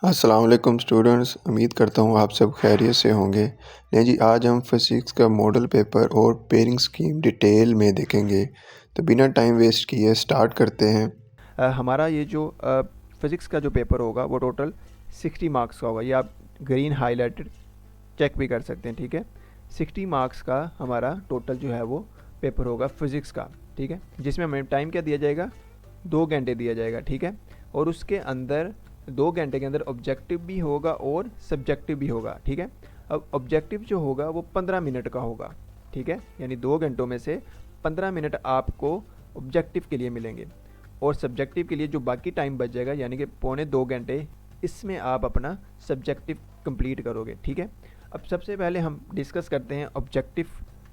अस्सलाम वालेकुम स्टूडेंट्स, उम्मीद करता हूँ आप सब खैरियत से होंगे। नहीं जी, आज हम फिज़िक्स का मॉडल पेपर और पेयरिंग स्कीम डिटेल में देखेंगे। तो बिना टाइम वेस्ट किए स्टार्ट करते हैं। हमारा ये जो फिज़िक्स का जो पेपर होगा वो टोटल 60 मार्क्स का होगा। ये आप ग्रीन हाईलाइटेड चेक भी कर सकते हैं, ठीक है। 60 मार्क्स का हमारा टोटल जो है वो पेपर होगा फिज़िक्स का, ठीक है, जिसमें हमें टाइम क्या दिया जाएगा, 2 घंटे दिया जाएगा, ठीक है। और उसके अंदर 2 घंटे के अंदर ऑब्जेक्टिव भी होगा और सब्जेक्टिव भी होगा, ठीक है। अब ऑब्जेक्टिव जो होगा वो 15 मिनट का होगा, ठीक है, यानी 2 घंटों में से 15 मिनट आपको ऑब्जेक्टिव के लिए मिलेंगे और सब्जेक्टिव के लिए जो बाकी टाइम बच जाएगा यानी कि 2.25 घंटे, इसमें आप अपना सब्जेक्टिव कंप्लीट करोगे, ठीक है। अब सबसे पहले हम डिस्कस करते हैं ऑब्जेक्टिव,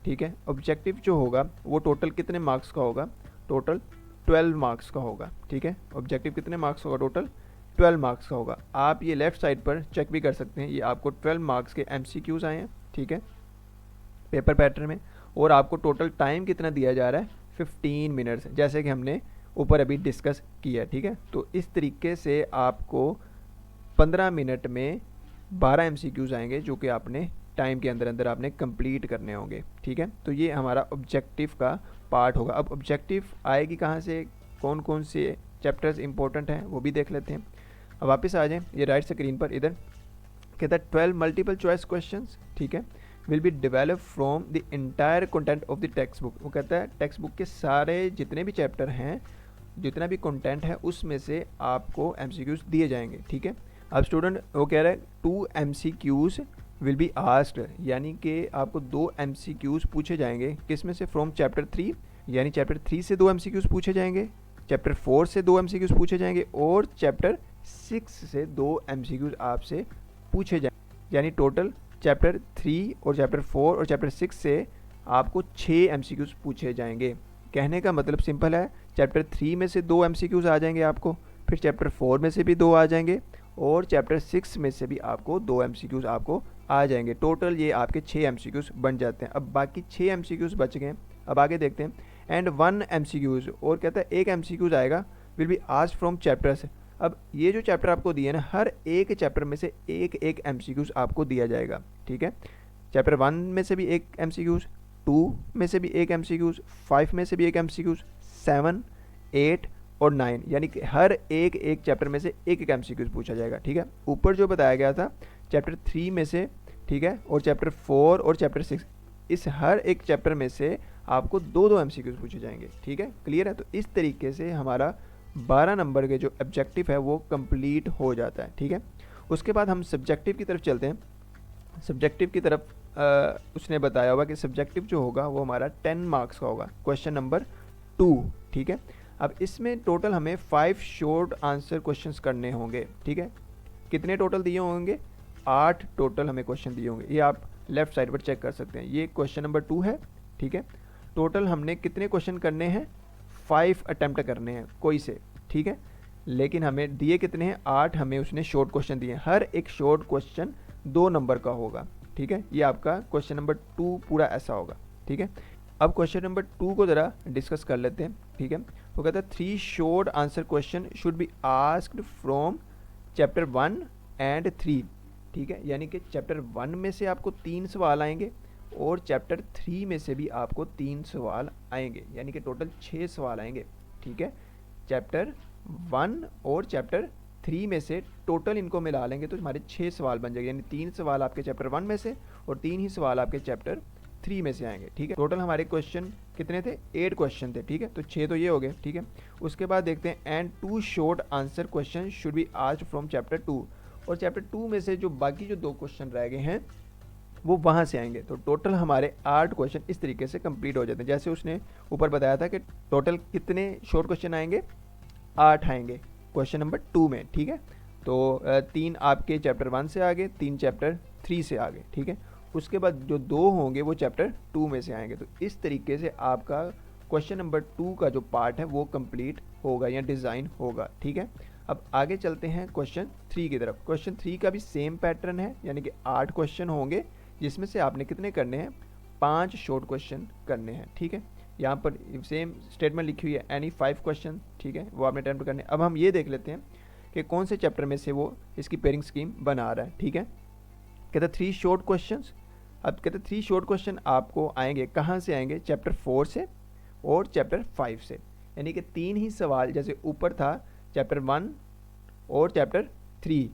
ठीक है। ऑब्जेक्टिव जो होगा वो टोटल कितने मार्क्स का होगा, टोटल 12 मार्क्स का होगा, ठीक है। ऑब्जेक्टिव कितने मार्क्स होगा, टोटल 12 मार्क्स का होगा। आप ये लेफ्ट साइड पर चेक भी कर सकते हैं, ये आपको 12 मार्क्स के MCQs आए हैं, ठीक है, पेपर पैटर्न में। और आपको टोटल टाइम कितना दिया जा रहा है, 15 मिनट्स, जैसे कि हमने ऊपर अभी डिस्कस किया, ठीक है। तो इस तरीके से आपको 15 मिनट में 12 MCQs आएंगे जो कि आपने टाइम के अंदर अंदर आपने कंप्लीट करने होंगे, ठीक है। तो ये हमारा ऑब्जेक्टिव का पार्ट होगा। अब ऑब्जेक्टिव आएगी कहाँ से, कौन कौन से चैप्टर्स इंपॉर्टेंट हैं वो भी देख लेते हैं। अब वापस आ जाएं ये राइट स्क्रीन पर, इधर कहता है 12 मल्टीपल चॉइस क्वेश्चंस, ठीक है, will be develop from the entire content of the text book. वो कहता है टेक्स्ट बुक के सारे जितने भी चैप्टर हैं, जितना भी कंटेंट है उसमें से आपको MCQs दिए जाएंगे, ठीक है। अब स्टूडेंट वो कह रहा है 2 MCQs विल बी आस्क्ड, यानी कि आपको 2 MCQs पूछे जाएंगे, किस में से, फ्रॉम चैप्टर 3, यानी चैप्टर 3 से 2 MCQs पूछे जाएंगे, चैप्टर 4 से 2 MCQs पूछे जाएंगे और चैप्टर 6 से 2 MCQs आपसे पूछे जाएंगे। यानी टोटल चैप्टर 3 और चैप्टर 4 और चैप्टर 6 से आपको 6 MCQs पूछे जाएंगे। कहने का मतलब सिंपल है, चैप्टर 3 में से 2 MCQs आ जाएंगे आपको, फिर चैप्टर 4 में से भी 2 आ जाएंगे और चैप्टर 6 में से भी आपको 2 MCQs आपको आ जाएंगे। टोटल ये आपके 6 MCQs बन जाते हैं। अब बाकी 6 MCQs बच गए, अब आगे देखते हैं। एंड 1 MCQs, और कहता है 1 MCQs आएगा, will be asked from chapters. अब ये जो चैप्टर आपको दिए ना, हर एक चैप्टर में से एक एक MCQs आपको दिया जाएगा, ठीक है। चैप्टर 1 में से भी एक MCQs, 2 में से भी एक MCQs, 5 में से भी एक MCQs, 7, 8 और 9, यानी कि हर एक एक चैप्टर में से एक एक MCQs पूछा जाएगा, ठीक है। ऊपर जो बताया गया था चैप्टर 3 में से, ठीक है, और चैप्टर 4 और चैप्टर 6, इस हर एक चैप्टर में से आपको 2-2 MCQs पूछे जाएंगे, ठीक है, क्लियर है। तो इस तरीके से हमारा 12 नंबर के जो ऑब्जेक्टिव है वो कंप्लीट हो जाता है, ठीक है। उसके बाद हम सब्जेक्टिव की तरफ चलते हैं। सब्जेक्टिव की तरफ उसने बताया होगा कि सब्जेक्टिव जो होगा वो हमारा 10 मार्क्स का होगा, क्वेश्चन नंबर 2, ठीक है। अब इसमें टोटल हमें 5 शॉर्ट आंसर क्वेश्चंस करने होंगे, ठीक है। कितने टोटल दिए होंगे, 8 टोटल हमें क्वेश्चन दिए होंगे, ये आप लेफ्ट साइड पर चेक कर सकते हैं। ये क्वेश्चन नंबर 2 है, ठीक है। टोटल हमने कितने क्वेश्चन करने हैं, 5 अटैम्प्ट करने हैं कोई से, ठीक है। लेकिन हमें दिए कितने हैं, 8 हमें उसने शॉर्ट क्वेश्चन दिए, हर एक शॉर्ट क्वेश्चन 2 नंबर का होगा, ठीक है। ये आपका क्वेश्चन नंबर 2 पूरा ऐसा होगा, ठीक है। अब क्वेश्चन नंबर 2 को ज़रा डिस्कस कर लेते हैं, ठीक है। वो कहता है 3 short answer question should be asked from chapter 1 and 3, ठीक है। यानी कि चैप्टर 1 में से आपको 3 सवाल आएंगे और चैप्टर 3 में से भी आपको 3 सवाल आएंगे, यानी कि टोटल 6 सवाल आएंगे, ठीक है। चैप्टर 1 और चैप्टर 3 में से टोटल इनको मिला लेंगे तो हमारे 6 सवाल बन जाएंगे, यानी 3 सवाल आपके चैप्टर 1 में से और 3 ही सवाल आपके चैप्टर 3 में से आएंगे, ठीक है। टोटल हमारे क्वेश्चन कितने थे, 8 क्वेश्चन थे, ठीक है। तो 6 तो ये हो गए, ठीक है। उसके बाद देखते हैं and 2 short answer question should be asked from chapter 2, और चैप्टर 2 में से जो बाकी जो 2 क्वेश्चन रह गए हैं वो वहाँ से आएंगे। तो टोटल हमारे 8 क्वेश्चन इस तरीके से कंप्लीट हो जाते हैं। जैसे उसने ऊपर बताया था कि टोटल कितने शॉर्ट क्वेश्चन आएंगे, 8 आएंगे क्वेश्चन नंबर 2 में, ठीक है। तो 3 आपके चैप्टर 1 से आ गए, 3 चैप्टर 3 से आ गए, ठीक है। उसके बाद जो 2 होंगे वो चैप्टर 2 में से आएंगे। तो इस तरीके से आपका क्वेश्चन नंबर 2 का जो पार्ट है वो कंप्लीट होगा या डिज़ाइन होगा, ठीक है। अब आगे चलते हैं क्वेश्चन 3 की तरफ। क्वेश्चन 3 का भी सेम पैटर्न है, यानी कि 8 क्वेश्चन होंगे जिसमें से आपने कितने करने हैं, 5 शॉर्ट क्वेश्चन करने हैं, ठीक है। यहाँ पर सेम स्टेटमेंट लिखी हुई है, एनी 5 क्वेश्चन, ठीक है, वो आपने अटेम्प्ट करने। अब हम ये देख लेते हैं कि कौन से चैप्टर में से वो इसकी पेयरिंग स्कीम बना रहा है, ठीक है। कहता 3 शॉर्ट क्वेश्चंस। अब कहते 3 शॉर्ट क्वेश्चन आपको आएंगे, कहाँ से आएंगे, चैप्टर 4 से और चैप्टर 5 से, यानी कि 3 ही सवाल, जैसे ऊपर था चैप्टर 1 और चैप्टर 3,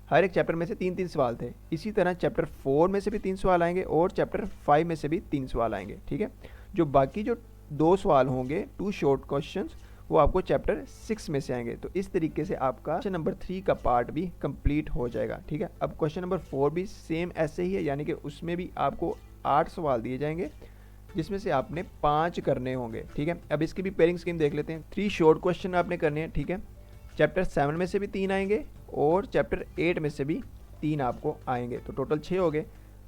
हर एक चैप्टर में से 3-3 सवाल थे। इसी तरह चैप्टर 4 में से भी 3 सवाल आएंगे और चैप्टर 5 में से भी 3 सवाल आएंगे, ठीक है। जो बाकी जो 2 सवाल होंगे 2 शॉर्ट क्वेश्चंस, वो आपको चैप्टर 6 में से आएंगे। तो इस तरीके से आपका क्वेश्चन नंबर 3 का पार्ट भी कंप्लीट हो जाएगा, ठीक है। अब क्वेश्चन नंबर 4 भी सेम ऐसे ही है, यानी कि उसमें भी आपको 8 सवाल दिए जाएंगे, जिसमें से आपने 5 करने होंगे, ठीक है। अब इसकी भी पेयरिंग स्कीम देख लेते हैं। 3 शॉर्ट क्वेश्चन आपने करने हैं, ठीक है। चैप्टर 7 में से भी 3 आएंगे और चैप्टर 8 में से भी 3 आपको आएंगे, तो टोटल 6 हो गए।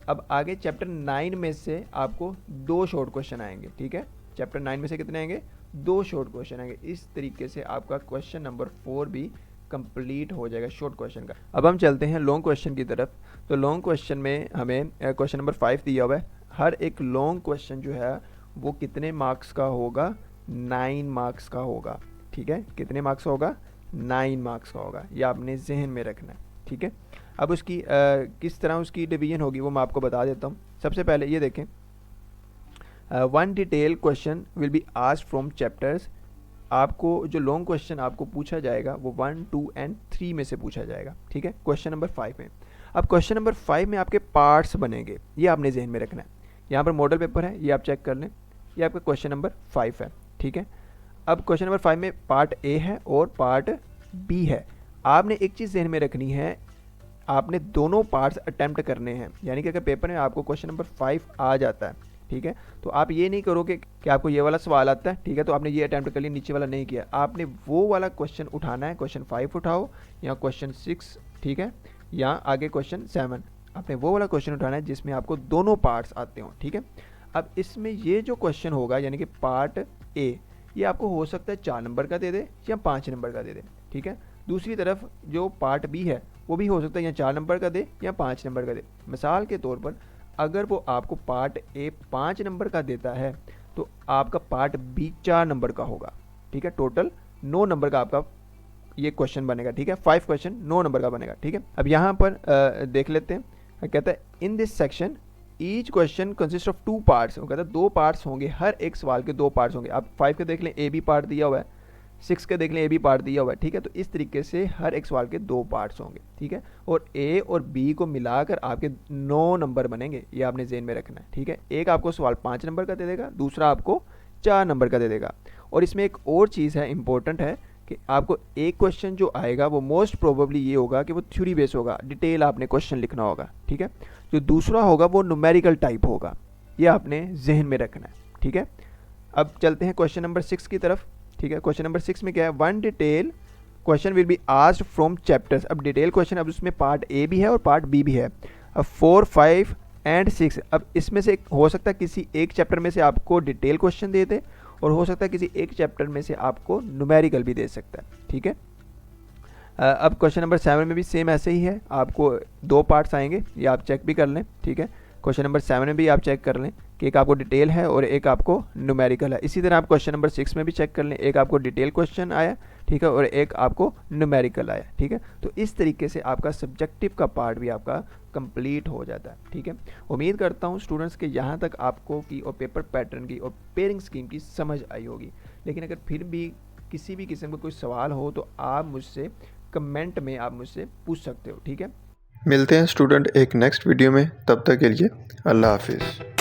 अब आगे चैप्टर 9 में से आपको 2 शॉर्ट क्वेश्चन आएंगे, ठीक है। चैप्टर 9 में से कितने आएंगे, 2 शॉर्ट क्वेश्चन आएंगे। इस तरीके से आपका क्वेश्चन नंबर 4 भी कंप्लीट हो जाएगा शॉर्ट क्वेश्चन का। अब हम चलते हैं लॉन्ग क्वेश्चन की तरफ। तो लॉन्ग क्वेश्चन में हमें क्वेश्चन नंबर 5 दिया हुआ है। हर एक लॉन्ग क्वेश्चन जो है वो कितने मार्क्स का होगा, 9 मार्क्स का होगा, ठीक है। कितने मार्क्स का होगा, 9 मार्क्स का होगा, ये आपने जहन में रखना है, ठीक है। अब उसकी किस तरह उसकी डिवीजन होगी वो मैं आपको बता देता हूँ। सबसे पहले ये देखें, 1 detail question will be asked from chapters. आपको जो लॉन्ग क्वेश्चन आपको पूछा जाएगा वो 1, 2 एंड 3 में से पूछा जाएगा, ठीक है, क्वेश्चन नंबर 5 में। अब क्वेश्चन नंबर 5 में आपके पार्ट्स बनेंगे, ये आपने जहन में रखना है। यहाँ पर मॉडल पेपर है, ये आप चेक कर लें, ये आपका क्वेश्चन नंबर 5 है, ठीक है। अब क्वेश्चन नंबर 5 में पार्ट ए है और पार्ट बी है। आपने एक चीज़ जहन में रखनी है, आपने दोनों पार्ट्स अटैम्प्ट करने हैं, यानी कि अगर पेपर में आपको क्वेश्चन नंबर 5 आ जाता है, ठीक है, तो आप ये नहीं करोगे कि आपको ये वाला सवाल आता है, ठीक है, तो आपने ये अटैम्प्ट कर लिया, नीचे वाला नहीं किया। आपने वो वाला क्वेश्चन उठाना है, क्वेश्चन 5 उठाओ या क्वेश्चन 6, ठीक है, या आगे क्वेश्चन 7, आपने वो वाला क्वेश्चन उठाना है जिसमें आपको दोनों पार्ट्स आते हो, ठीक है। अब इसमें ये जो क्वेश्चन होगा, यानी कि पार्ट ए, ये आपको हो सकता है 4 नंबर का दे दे या 5 नंबर का दे दे, ठीक है। दूसरी तरफ जो पार्ट बी है वो भी हो सकता है या 4 नंबर का दे या 5 नंबर का दे। मिसाल के तौर पर अगर वो आपको पार्ट ए 5 नंबर का देता है तो आपका पार्ट बी 4 नंबर का होगा, ठीक है। टोटल 9 नंबर का आपका ये क्वेश्चन बनेगा, ठीक है। 5 क्वेश्चन 9 नंबर का बनेगा, ठीक है। अब यहाँ पर देख लेते हैं, कहता है in this section each question consist of 2 parts. वो कहता है 2 पार्ट्स होंगे, हर एक सवाल के 2 पार्ट्स होंगे। आप 5 के देख लें, ए बी पार्ट दिया हुआ है, 6 के देख लें, ए बी पार्ट दिया हुआ है, ठीक है। तो इस तरीके से हर एक सवाल के 2 पार्ट्स होंगे, ठीक है। और ए और बी को मिलाकर आपके 9 नंबर बनेंगे, ये आपने जेन में रखना है, ठीक है। एक आपको सवाल 5 नंबर का दे देगा, दूसरा आपको 4 नंबर का दे देगा। और इसमें एक और चीज़ है, इंपॉर्टेंट है, कि आपको एक क्वेश्चन जो आएगा वो मोस्ट प्रोबेबली ये होगा कि वो थ्योरी बेस होगा, डिटेल आपने क्वेश्चन लिखना होगा, ठीक है। जो दूसरा होगा वो न्यूमेरिकल टाइप होगा, ये आपने जहन में रखना है, ठीक है। अब चलते हैं क्वेश्चन नंबर 6 की तरफ, ठीक है। क्वेश्चन नंबर 6 में क्या है, 1 detail question will be asked from chapters. अब डिटेल क्वेश्चन, अब उसमें पार्ट ए भी है और पार्ट बी भी है। अब 4, 5 एंड 6, अब इसमें से हो सकता है किसी एक चैप्टर में से आपको डिटेल क्वेश्चन दे दे और हो सकता है किसी एक चैप्टर में से आपको न्यूमेरिकल भी दे सकता है, ठीक है। अब क्वेश्चन नंबर 7 में भी सेम ऐसे ही है, आपको 2 पार्ट्स आएंगे, ये आप चेक भी कर लें, ठीक है। क्वेश्चन नंबर 7 में भी आप चेक कर लें कि एक आपको डिटेल है और एक आपको न्यूमेरिकल है। इसी तरह आप क्वेश्चन नंबर 6 में भी चेक कर लें, एक आपको डिटेल क्वेश्चन आया, ठीक है, और एक आपको न्यूमेरिकल आया, ठीक है। तो इस तरीके से आपका सब्जेक्टिव का पार्ट भी आपका कंप्लीट हो जाता है, ठीक है। उम्मीद करता हूँ स्टूडेंट्स के यहाँ तक आपको की और पेपर पैटर्न की और पेयरिंग स्कीम की समझ आई होगी। लेकिन अगर फिर भी किसी भी किस्म का कोई सवाल हो तो आप मुझसे कमेंट में आप मुझसे पूछ सकते हो, ठीक है। मिलते हैं स्टूडेंट एक नेक्स्ट वीडियो में, तब तक के लिए अल्लाह हाफिज़।